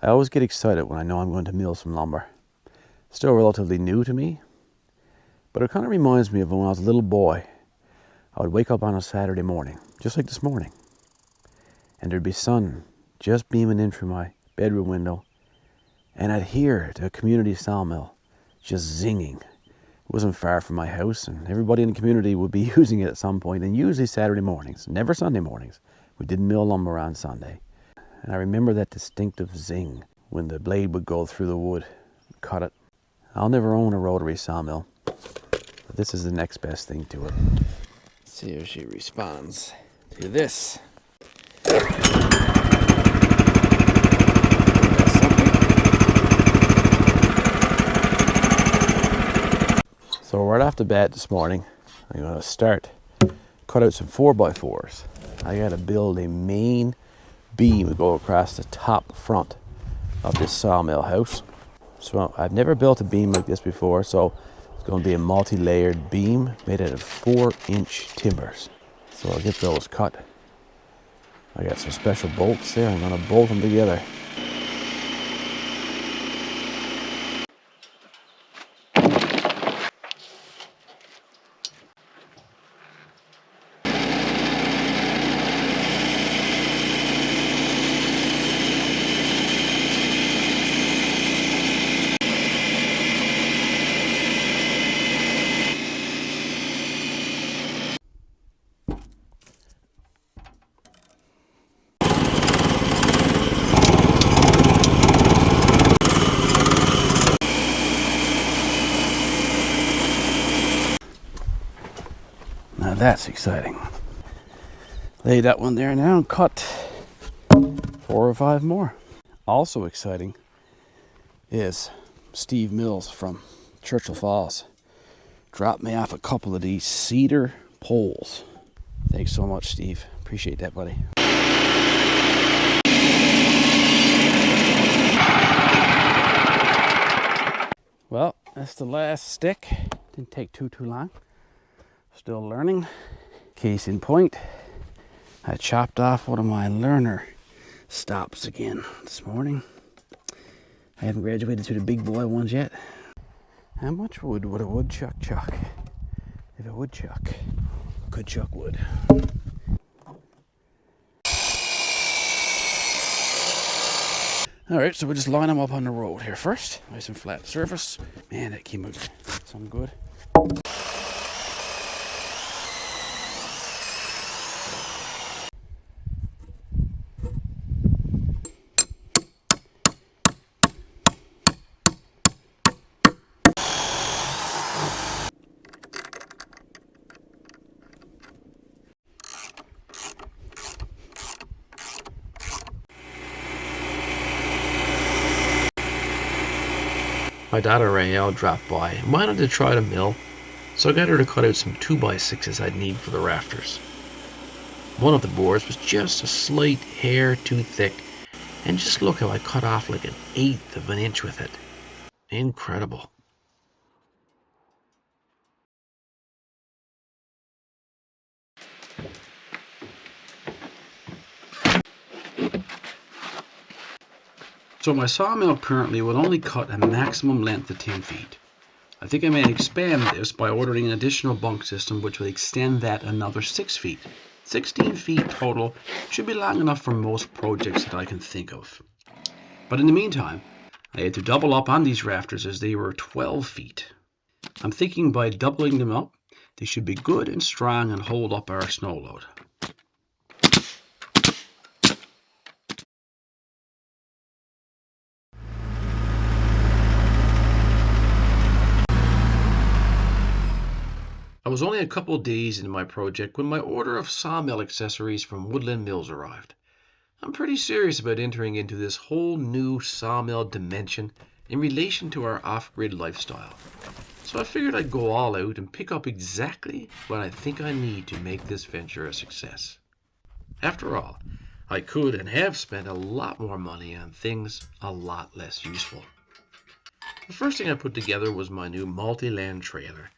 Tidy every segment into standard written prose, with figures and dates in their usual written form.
I always get excited when I know I'm going to mill some lumber. It's still relatively new to me, but it kind of reminds me of when I was a little boy. I would wake up on a Saturday morning, just like this morning, and there'd be sun just beaming in through my bedroom window, and I'd hear the community sawmill just zinging. It wasn't far from my house, and everybody in the community would be using it at some point, and usually Saturday mornings, never Sunday mornings. We didn't mill lumber on Sunday. And I remember that distinctive zing when the blade would go through the wood and cut it. I'll never own a rotary sawmill, but this is the next best thing to it. Let's see if she responds to this. So right off the bat this morning, I'm going to cut out some 4x4s. I got to build a main beam to go across the top front of this sawmill house. So I've never built a beam like this before, so it's going to be a multi-layered beam made out of 4-inch timbers. So I'll get those cut. I got some special bolts there. I'm going to bolt them together. Now that's exciting. Lay that one there now and cut 4 or 5 more. Also exciting is Steve Mills from Churchill Falls dropped me off a couple of these cedar poles. Thanks so much, Steve. Appreciate that, buddy. Well, that's the last stick. Didn't take too long. Still learning. Case in point, I chopped off one of my learner stops again this morning. I haven't graduated to the big boy ones yet. How much wood would a woodchuck chuck if a woodchuck could chuck wood? Alright, so we'll just line them up on the road here first. Nice and flat surface. Man, that came out some good. My daughter Raelle dropped by and wanted to try the mill, so I got her to cut out some 2x6s I'd need for the rafters. One of the boards was just a slight hair too thick, and just look how I cut off like 1/8 of an inch with it. Incredible. So my sawmill currently will only cut a maximum length of 10 feet. I think I may expand this by ordering an additional bunk system which will extend that another 6 feet. 16 feet total should be long enough for most projects that I can think of. But in the meantime, I had to double up on these rafters as they were 12 feet. I'm thinking by doubling them up, they should be good and strong and hold up our snow load. I was only a couple of days into my project when my order of sawmill accessories from Woodland Mills arrived. I'm pretty serious about entering into this whole new sawmill dimension in relation to our off-grid lifestyle. So I figured I'd go all out and pick up exactly what I think I need to make this venture a success. After all, I could and have spent a lot more money on things a lot less useful. The first thing I put together was my new multi-land trailer.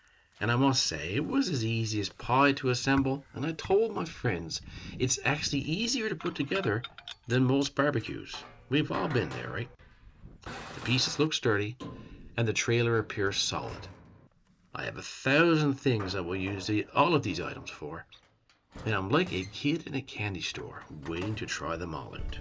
And I must say, it was as easy as pie to assemble, and I told my friends it's actually easier to put together than most barbecues, We've all been there, right? The pieces look sturdy, and the trailer appears solid. I have 1,000 things I will use all of these items for, and I'm like a kid in a candy store waiting to try them all out.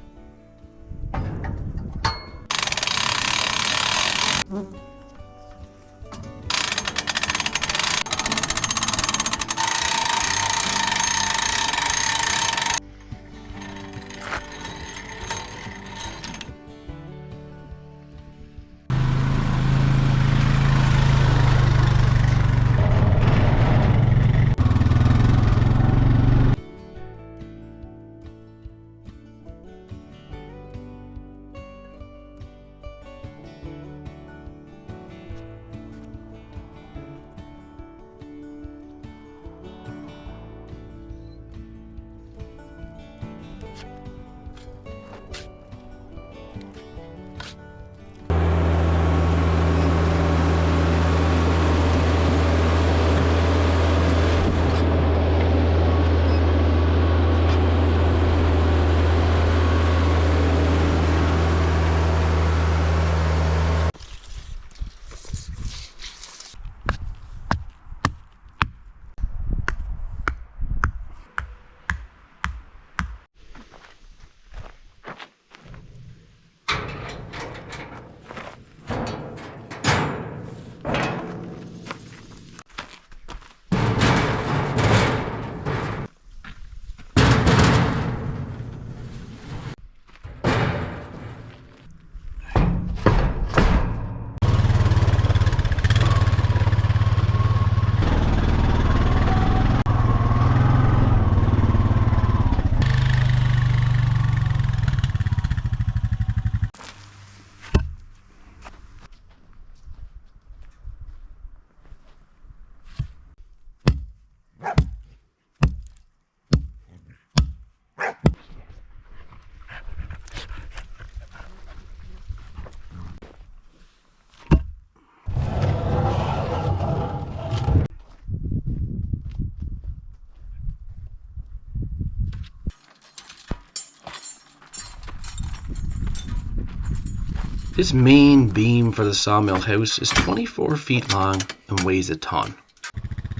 This main beam for the sawmill house is 24 feet long and weighs a ton.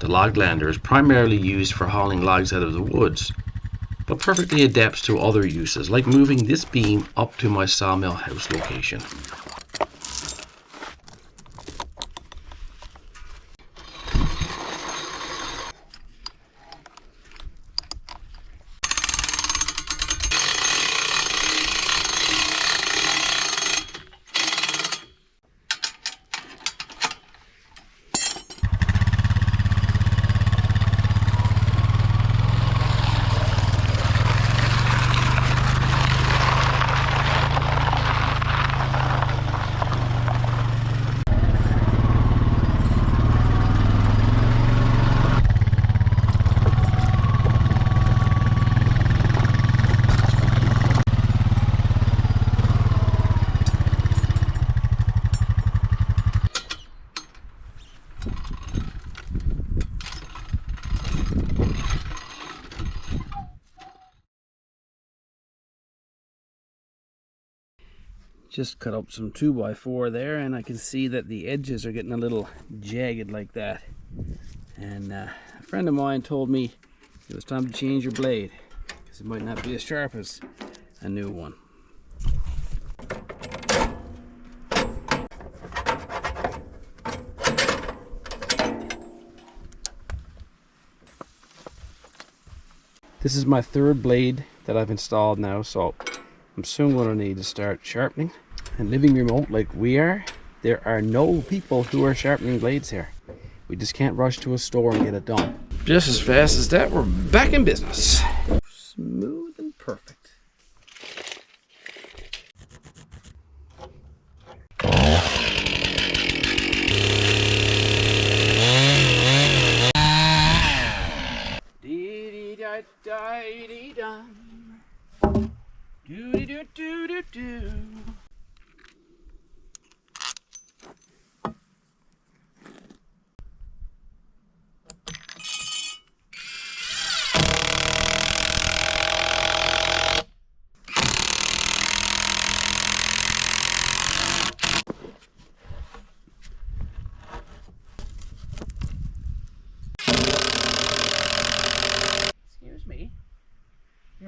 The log lander is primarily used for hauling logs out of the woods, but perfectly adapts to other uses like moving this beam up to my sawmill house location. Just cut up some 2x4 there, and I can see that the edges are getting a little jagged like that. And a friend of mine told me it was time to change your blade because it might not be as sharp as a new one. This is my third blade that I've installed now, so I'm soon going to need to start sharpening. And living remote like we are, there are no people who are sharpening blades here. We just can't rush to a store and get it done. Just as fast as that, we're back in business. Smooth and perfect. Dee-dee-da-da-dee-dum. Do-dee-do-do-do-do.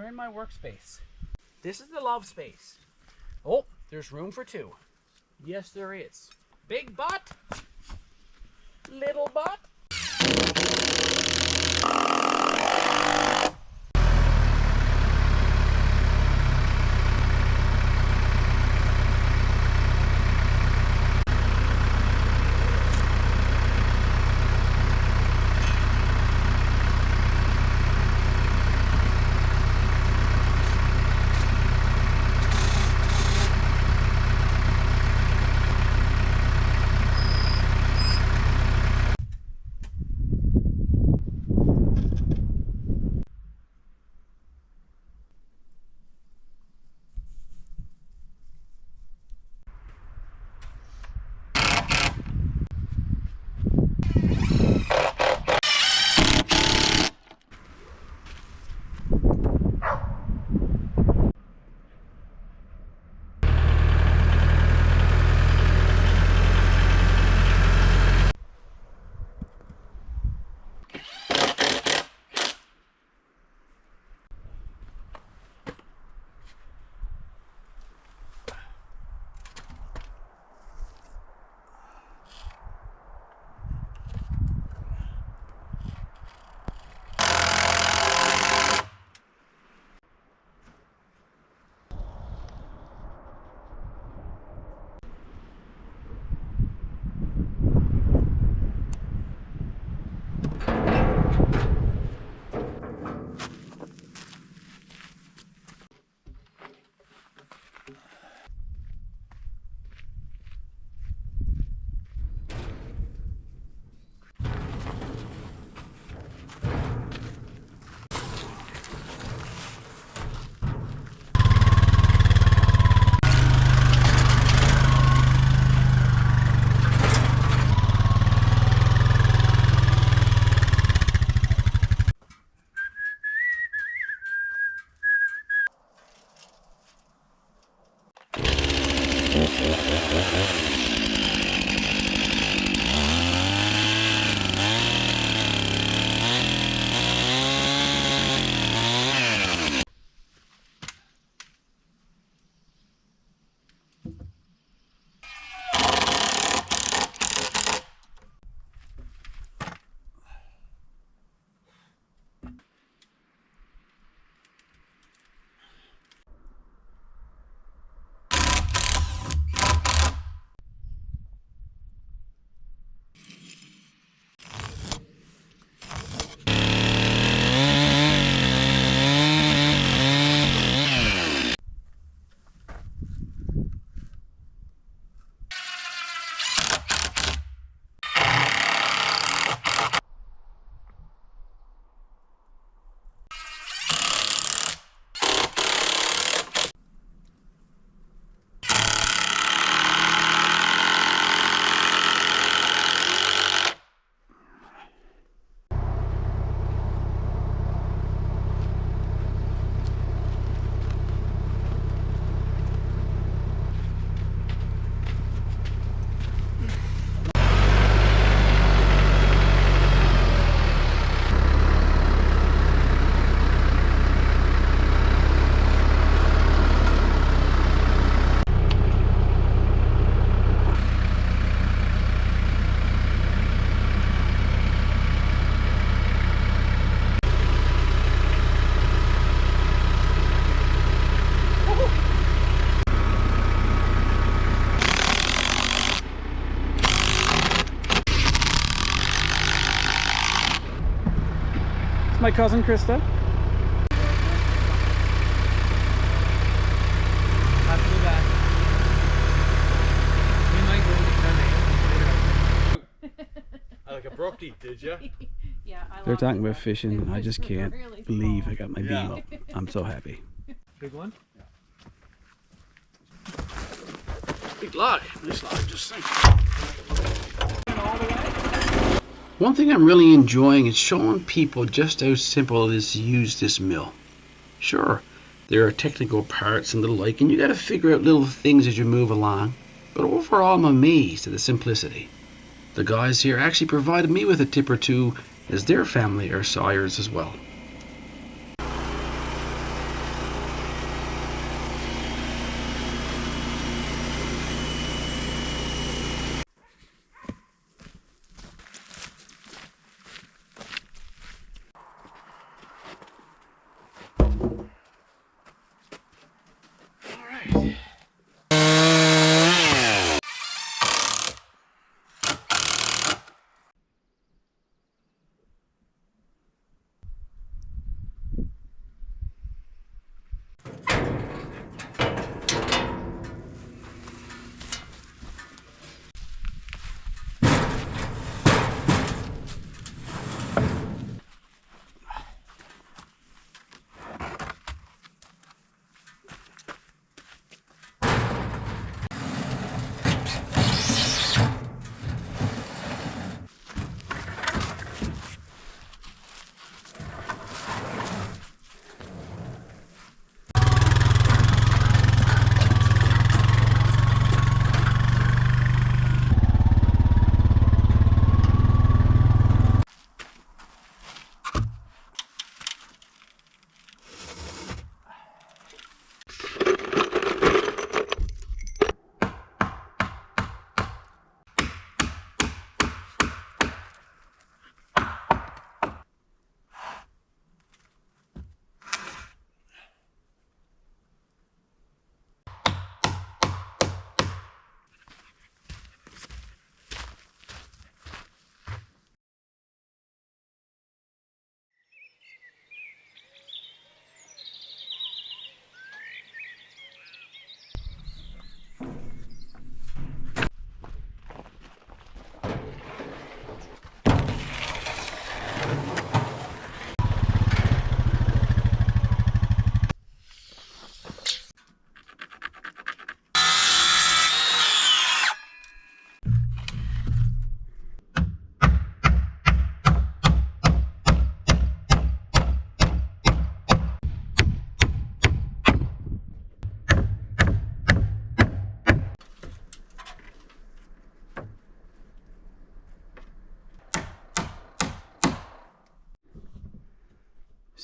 we're in my workspace. This is the love space. Oh, there's room for two. Yes, there is. Big butt, little butt. It's my cousin Krista. Have to be back. We might go to I like a brookie, did you? Yeah, They're talking about fishing. I just can't believe I got my beam up. I'm so happy. Big one? Big log. Nice log, just think. One thing I'm really enjoying is showing people just how simple it is to use this mill. Sure, there are technical parts and the like, and you got to figure out little things as you move along, but overall I'm amazed at the simplicity. The guys here actually provided me with a tip or two, as their family are sawyers as well.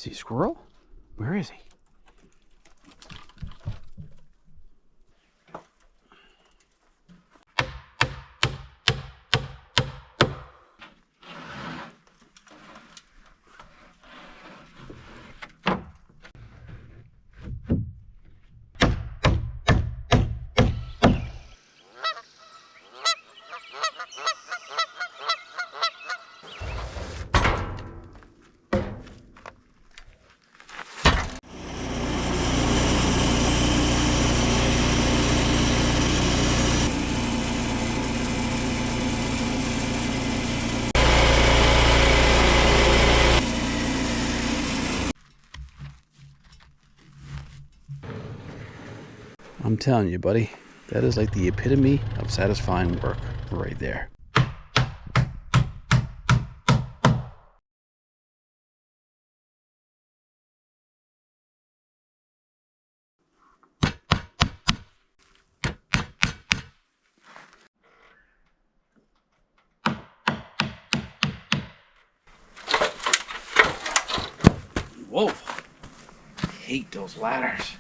See squirrel? Where is he? I'm telling you, buddy, that is like the epitome of satisfying work right there. Whoa! I hate those ladders.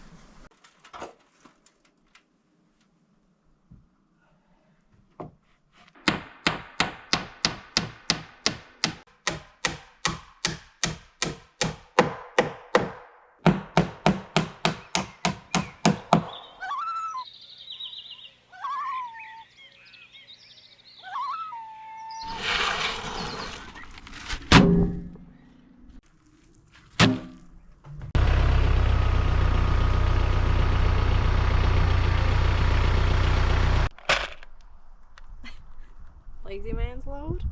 Lazy man's load?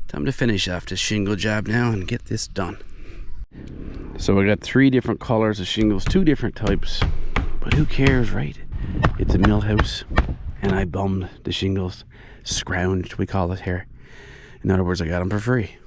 Time to finish off this shingle job now and get this done. So I got 3 different colors of shingles, 2 different types, but who cares, right? It's a mill house, and I bummed the shingles, scrounged we call it here. In other words, I got them for free.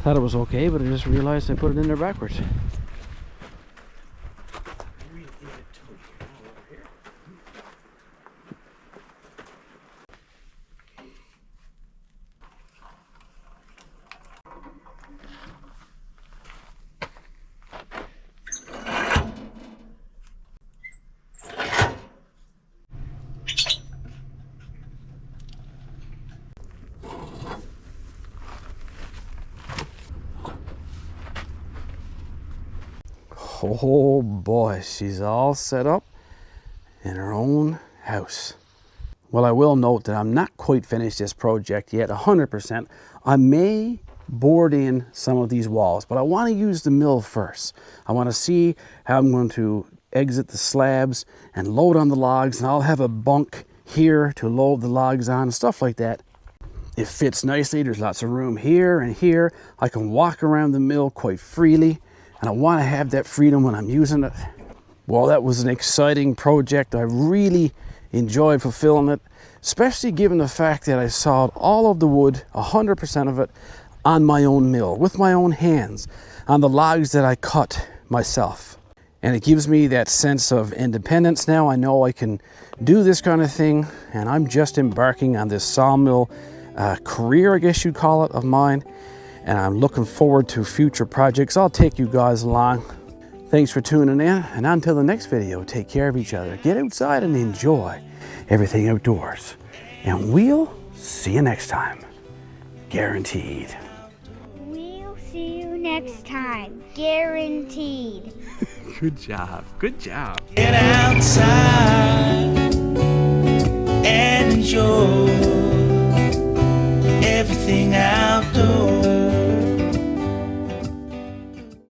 Thought it was okay, but I just realized I put it in there backwards. Oh boy, she's all set up in her own house. Well, I will note that I'm not quite finished this project yet, 100%. I may board in some of these walls, but I want to use the mill first. I want to see how I'm going to exit the slabs and load on the logs, and I'll have a bunk here to load the logs on and stuff like that. It fits nicely. There's lots of room here and here. I can walk around the mill quite freely, and I want to have that freedom when I'm using it. Well, that was an exciting project. I really enjoyed fulfilling it, especially given the fact that I sawed all of the wood, 100% of it, on my own mill, with my own hands, on the logs that I cut myself. And it gives me that sense of independence now. I know I can do this kind of thing, and I'm just embarking on this sawmill career, I guess you'd call it, of mine. And I'm looking forward to future projects. I'll take you guys along. Thanks for tuning in, and until the next video, take care of each other. Get outside and enjoy everything outdoors. And we'll see you next time. Guaranteed. We'll see you next time. Guaranteed. Good job. Good job. Get outside.